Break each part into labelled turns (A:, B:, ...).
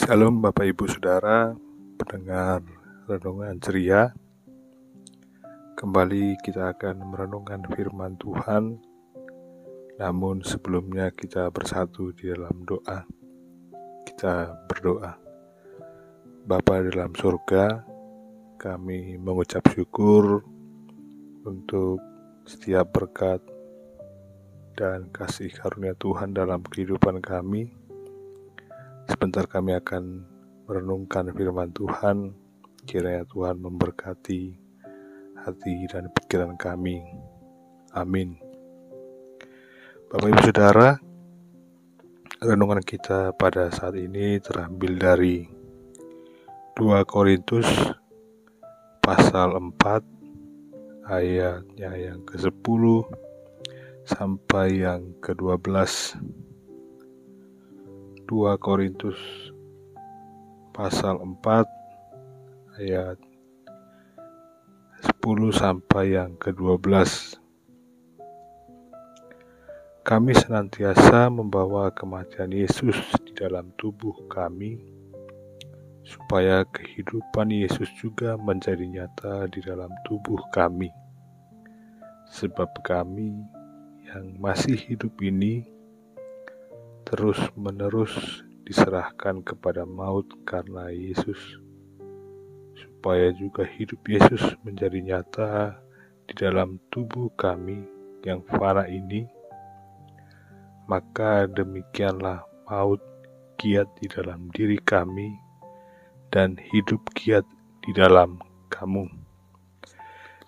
A: Shalom Bapak Ibu Saudara, pendengar renungan ceria. Kembali kita akan merenungkan firman Tuhan. Namun sebelumnya kita bersatu di dalam doa. Kita berdoa. Bapa dalam surga, kami mengucap syukur untuk setiap berkat dan kasih karunia Tuhan dalam kehidupan kami. Sebentar kami akan merenungkan firman Tuhan. Kiranya Tuhan memberkati hati dan pikiran kami. Amin. Bapak Ibu Saudara, renungan kita pada saat ini terambil dari 2 Korintus pasal 4 ayatnya yang ke-10 sampai yang ke-12. 2 Korintus pasal 4 ayat 10 sampai yang ke-12. Kami senantiasa membawa kematian Yesus di dalam tubuh kami, supaya kehidupan Yesus juga menjadi nyata di dalam tubuh kami. Sebab kami yang masih hidup ini terus-menerus diserahkan kepada maut karena Yesus, supaya juga hidup Yesus menjadi nyata di dalam tubuh kami yang fana ini. Maka demikianlah maut giat di dalam diri kami dan hidup giat di dalam kamu.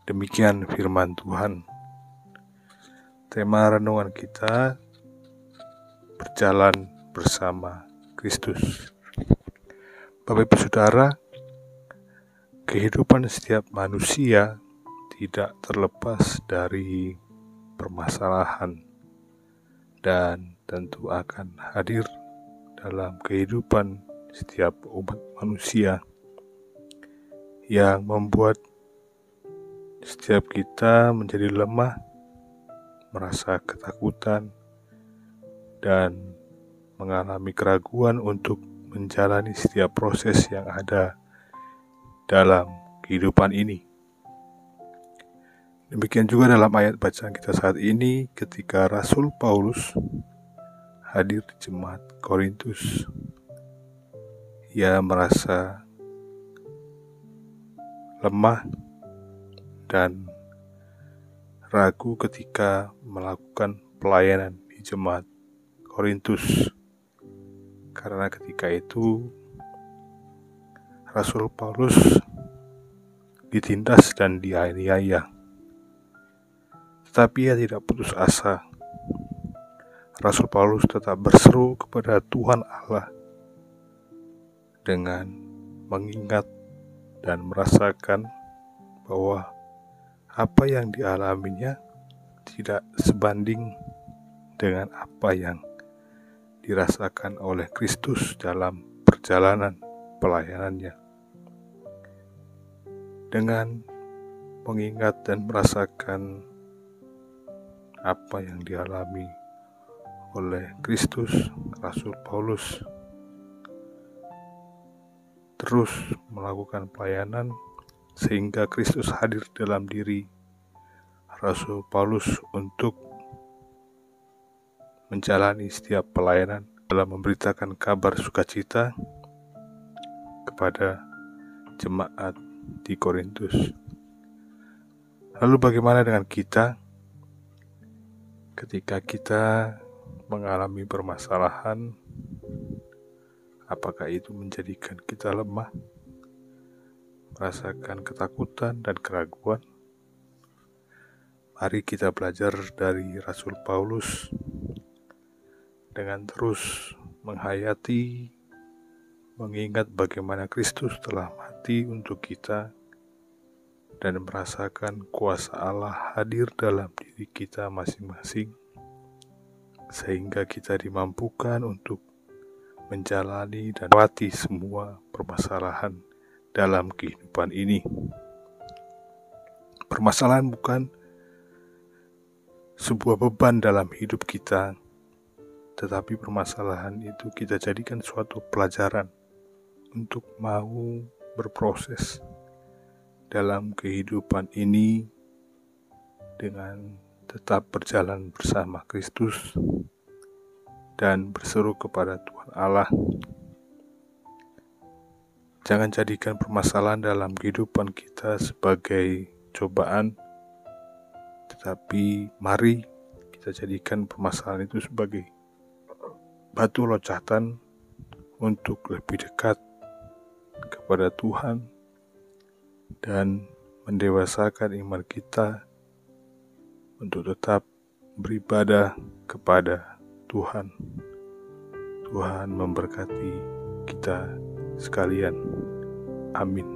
A: Demikian firman Tuhan. Tema renungan kita, berjalan bersama Kristus. Bapak Ibu Saudara, kehidupan setiap manusia tidak terlepas dari permasalahan dan tentu akan hadir dalam kehidupan setiap umat manusia yang membuat setiap kita menjadi lemah, merasa ketakutan, dan mengalami keraguan untuk menjalani setiap proses yang ada dalam kehidupan ini. Demikian juga dalam ayat bacaan kita saat ini ketika Rasul Paulus hadir di jemaat Korintus. Ia merasa lemah dan ragu ketika melakukan pelayanan di jemaat Korintus, karena ketika itu Rasul Paulus ditindas dan dianiaya. Tetapi ia tidak putus asa. Rasul Paulus tetap berseru kepada Tuhan Allah dengan mengingat dan merasakan bahwa apa yang dialaminya tidak sebanding dengan apa yang dirasakan oleh Kristus dalam perjalanan pelayanannya. Dengan mengingat dan merasakan apa yang dialami oleh Kristus, Rasul Paulus terus melakukan pelayanan sehingga Kristus hadir dalam diri Rasul Paulus untuk menjalani setiap pelayanan dalam memberitakan kabar sukacita kepada jemaat di Korintus. Lalu bagaimana dengan kita ketika kita mengalami permasalahan? Apakah itu menjadikan kita lemah, merasakan ketakutan dan keraguan? Mari kita belajar dari Rasul Paulus dengan terus menghayati, mengingat bagaimana Kristus telah mati untuk kita dan merasakan kuasa Allah hadir dalam diri kita masing-masing, sehingga kita dimampukan untuk menjalani dan melewati semua permasalahan dalam kehidupan ini. Permasalahan bukan sebuah beban dalam hidup kita, tetapi permasalahan itu kita jadikan suatu pelajaran untuk mau berproses dalam kehidupan ini dengan tetap berjalan bersama Kristus dan berseru kepada Tuhan Allah. Jangan jadikan permasalahan dalam kehidupan kita sebagai cobaan, tetapi mari kita jadikan permasalahan itu sebagai batu loncatan untuk lebih dekat kepada Tuhan dan mendewasakan iman kita untuk tetap beribadah kepada Tuhan. Tuhan memberkati kita sekalian. Amin.